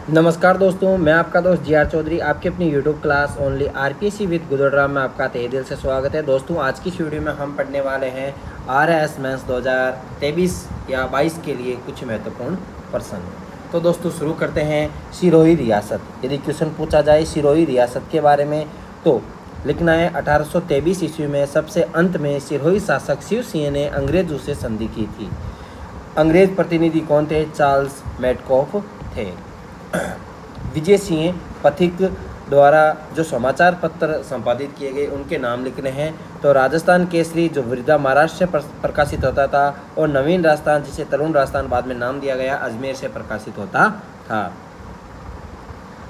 नमस्कार दोस्तों, मैं आपका दोस्त जी आर चौधरी आपकी अपनी YouTube class only RPSC with Gurugram में आपका तहे दिल से स्वागत है। दोस्तों, आज की इस वीडियो में हम पढ़ने वाले हैं आरएएस मेंस 2023 या 22 के लिए कुछ महत्वपूर्ण प्रश्न। तो दोस्तों शुरू करते हैं। सिरोही रियासत, यदि क्वेश्चन पूछा जाए सिरोही रियासत के बारे में तो लिखना है 1823 ईस्वी में सबसे अंत में सिरोही शासक शिव सिंह ने अंग्रेजों से संधि की थी। अंग्रेज प्रतिनिधि कौन थे? चार्ल्स मेडकॉफ थे। विजय सिंह पथिक द्वारा जो समाचार पत्र संपादित किए गए उनके नाम लिखने हैं। तो राजस्थान केसरी जो वृद्धा महाराष्ट्र से प्रकाशित होता था, और नवीन राजस्थान जिसे तरुण राजस्थान बाद में नाम दिया गया अजमेर से प्रकाशित होता था।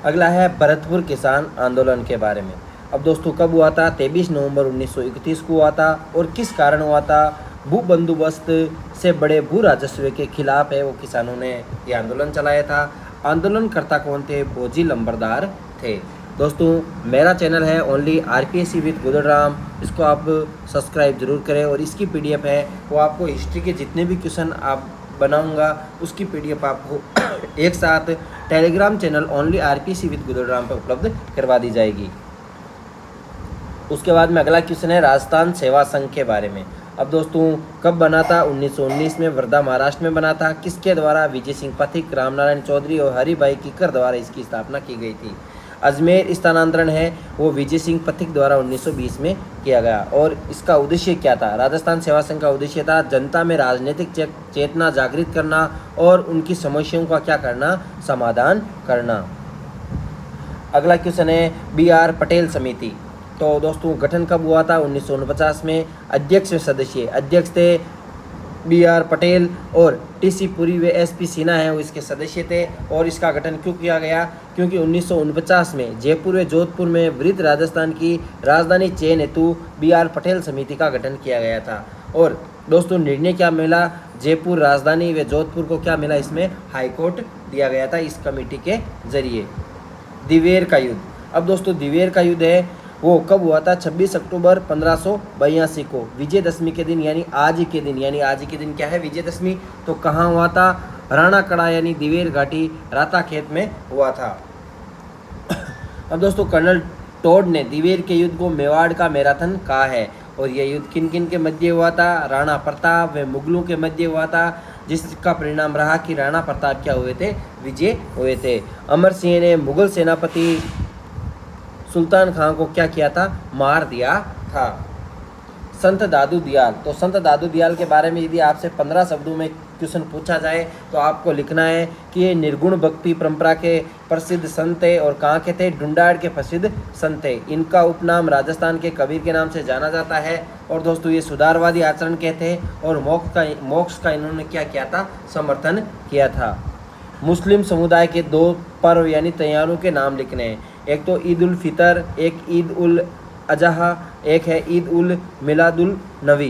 अगला है भरतपुर किसान आंदोलन के बारे में। अब दोस्तों कब हुआ था? 23 नवंबर 1931 को हुआ था। और किस कारण हुआ था? भू बंदोबस्त से बड़े भू राजस्व के खिलाफ है वो किसानों ने ये आंदोलन चलाया था। आंदोलनकर्ता कौन थे? भोजी लंबरदार थे। दोस्तों, मेरा चैनल है ओनली आरपीएससी विद गुरुग्राम, इसको आप सब्सक्राइब जरूर करें। और इसकी पीडीएफ है वो आपको हिस्ट्री के जितने भी क्वेश्चन आप बनाऊंगा उसकी पीडीएफ आपको एक साथ Telegram channel only RPSC with Gurugram पर उपलब्ध करवा दी जाएगी। उसके बाद में अगला क्वेश्चन है राजस्थान सेवा संघ के बारे में। अब दोस्तों कब बना था? 1919 में वर्धा महाराष्ट्र में बना था। किसके द्वारा? विजय सिंह पथिक, रामनारायण चौधरी और हरिभाई किकर द्वारा इसकी स्थापना की गई थी। अजमेर स्थानांतरण है वो विजय सिंह पथिक द्वारा 1920 में किया गया। और इसका उद्देश्य क्या था? राजस्थान सेवा संघ का उद्देश्य था जनता में राजनीतिक चेतना जागृत करना और उनकी समस्याओं का क्या करना? समाधान करना। अगला क्वेश्चन है BR पटेल समिति। तो दोस्तों गठन कब हुआ था? 1949 में। अध्यक्ष थे BR पटेल, और TC पुरी व SP सिन्हा हैं वो इसके सदस्य थे। और इसका गठन क्यों किया गया? क्योंकि 1949 में जयपुर व जोधपुर में वृद्ध राजस्थान की राजधानी चयन हेतु BR पटेल समिति का गठन किया गया था। और दोस्तों निर्णय क्या मिला? जयपुर राजधानी व जोधपुर को क्या मिला? इसमें हाईकोर्ट दिया गया था इस कमेटी के जरिए। दिवेर का युद्ध। अब दोस्तों दिवेर का युद्ध है वो कब हुआ था? 26 अक्टूबर 1582 को, विजयदशमी के दिन, यानी आज के दिन क्या है? विजयदशमी। तो कहाँ हुआ था? राणा कड़ा यानी दिवेर घाटी राता खेत में हुआ था। अब दोस्तों कर्नल टोड ने दिवेर के युद्ध को मेवाड़ का मैराथन कहा है। और यह युद्ध किन किन के मध्य हुआ था? राणा प्रताप व मुगलों के मध्य हुआ था, जिसका परिणाम रहा कि राणा प्रताप क्या हुए थे? विजय हुए थे। अमर सिंह ने मुगल सेनापति सुल्तान खान को क्या किया था? मार दिया था। संत दादू दियाल। तो संत दादू दियाल के बारे में यदि आपसे 15 शब्दों में क्वेश्चन पूछा जाए तो आपको लिखना है कि ये निर्गुण भक्ति परंपरा के प्रसिद्ध संत थे। और कहाँ के थे? डुंडाड़ के प्रसिद्ध संत थे। इनका उपनाम राजस्थान के कबीर के नाम से जाना जाता है। और दोस्तों ये सुधारवादी आचरण के थे और मोक्ष का इन्होंने क्या किया था? समर्थन किया था। मुस्लिम समुदाय के 2 पर्व यानी त्योहारों के नाम लिखने हैं। एक तो ईद उल फितर, एक ईद उल अजहा, एक है ईद उल मिलादुल नबी।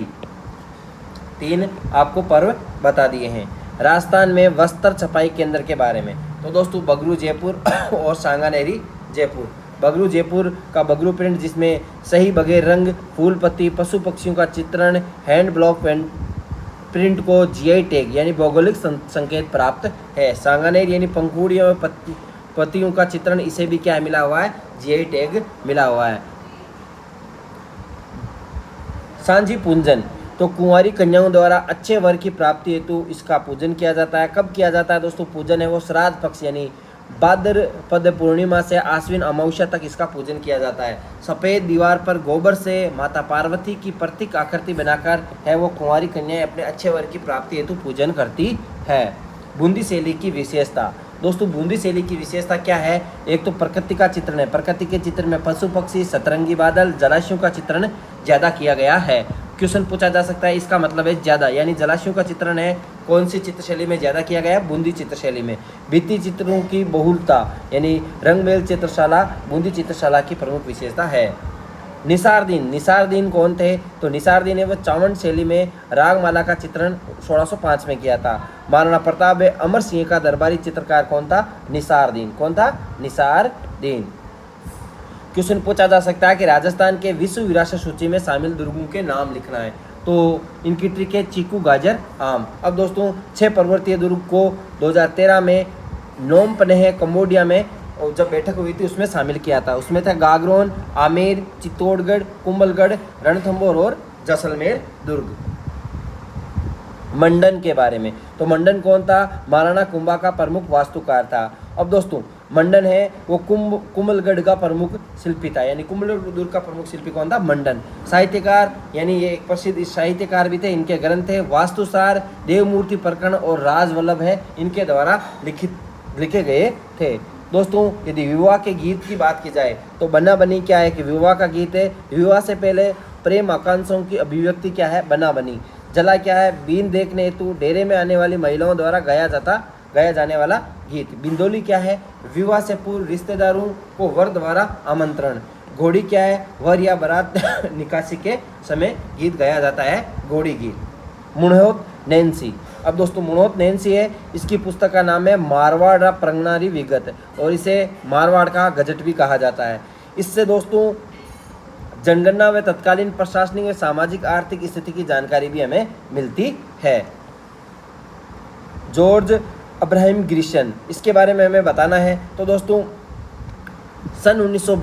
3 आपको पर्व बता दिए हैं। राजस्थान में वस्त्र छपाई केंद्र के बारे में। तो दोस्तों बगरू जयपुर और सांगानेरी जयपुर। बगरू जयपुर का बगरू प्रिंट जिसमें सही बगैर रंग, फूल पत्ती, पशु पक्षियों का चित्रण, हैंड ब्लॉक प्रिंट को GI टैग यानी भौगोलिक संकेत प्राप्त है। सांगानेर यानी पंखुड़ियों में पत्तियों का चित्रण, इसे भी क्या मिला हुआ है? GI टैग मिला हुआ है। सांझी पूजन। तो कुंवारी कन्याओं द्वारा अच्छे वर की प्राप्ति हेतु इसका पूजन किया जाता है। कब किया जाता है दोस्तों? पूजन है वो श्राद्ध पक्ष यानी भाद्रपद पूर्णिमा से आश्विन अमावस्या तक इसका पूजन किया जाता है। सफ़ेद दीवार पर गोबर से माता पार्वती की प्रतीक आकृति बनाकर है वो कुंवारी कन्याएं अपने अच्छे वर की प्राप्ति हेतु पूजन करती है। बूंदी शैली की विशेषता। दोस्तों बूंदी शैली की विशेषता क्या है? एक तो प्रकृति का चित्रण है। प्रकृति के चित्र में पशु पक्षी, सतरंगी बादल, जलाशयों का चित्रण ज़्यादा किया गया है। क्वेश्चन पूछा जा सकता है इसका मतलब है ज़्यादा, यानी जलाशयों का चित्रण है कौन सी चित्रशैली में ज़्यादा किया गया? बूंदी चित्रशैली में। भित्ति चित्रों की बहुलता यानी रंगमेल चित्रशाला बूंदी चित्रशाला की प्रमुख विशेषता है। निसारदीन कौन थे? तो निसारदीन ने वो चावंड शैली में रागमाला का चित्रण 1605 में किया था। महाराणा प्रताप व अमर सिंह का दरबारी चित्रकार कौन था? निसारदीन। कौन था? निसारदीन। क्वेश्चन पूछा जा सकता है कि राजस्थान के विश्व विरासत सूची में शामिल दुर्गों के नाम लिखना है। तो इनकी ट्रिक है चीकू, गाजर, आम। अब दोस्तों 6 पर्वतीय दुर्ग को 2013 में नोम पनेह कंबोडिया में और जब बैठक हुई थी उसमें शामिल किया था। उसमें था गागरोन, आमेर, चित्तौड़गढ़, कुंभलगढ़, रणथंभौर और जैसलमेर दुर्ग। मंडन के बारे में, तो मंडन कौन था? महाराणा कुंभा का प्रमुख वास्तुकार था। अब दोस्तों मंडन है वो कुंभलगढ़ का प्रमुख शिल्पी था, यानी कुंभलगढ़ दुर्ग का प्रमुख शिल्पी कौन था? मंडन। साहित्यकार, यानी ये एक प्रसिद्ध साहित्यकार भी थे। इनके ग्रंथ है वास्तुसार, देवमूर्ति प्रकरण और राजवल्लभ है, इनके द्वारा लिखे गए थे। दोस्तों यदि विवाह के गीत की बात की जाए तो बना बनी क्या है कि विवाह का गीत है। विवाह से पहले प्रेम आकांक्षाओं की अभिव्यक्ति क्या है? बना बनी। जला क्या है? बीन देखने हेतु डेरे में आने वाली महिलाओं द्वारा गाया जाने वाला गीत। बिंदोली क्या है? विवाह से पूर्व रिश्तेदारों को वर द्वारा आमंत्रण। घोड़ी क्या है? वर या बारात निकासी के समय गीत गाया जाता है, घोड़ी गीत। मुणहोत नैन्सी, अब दोस्तों मुणहोत नैन्सी है, इसकी पुस्तक का नाम है मारवाड़ प्रगनारी विगत, और इसे मारवाड़ का गजट भी कहा जाता है। इससे दोस्तों जनगणना व तत्कालीन प्रशासनिक व सामाजिक आर्थिक स्थिति की जानकारी भी हमें मिलती है। जॉर्ज अब्राहम ग्रिशन, इसके बारे में हमें बताना है। तो दोस्तों सन 1912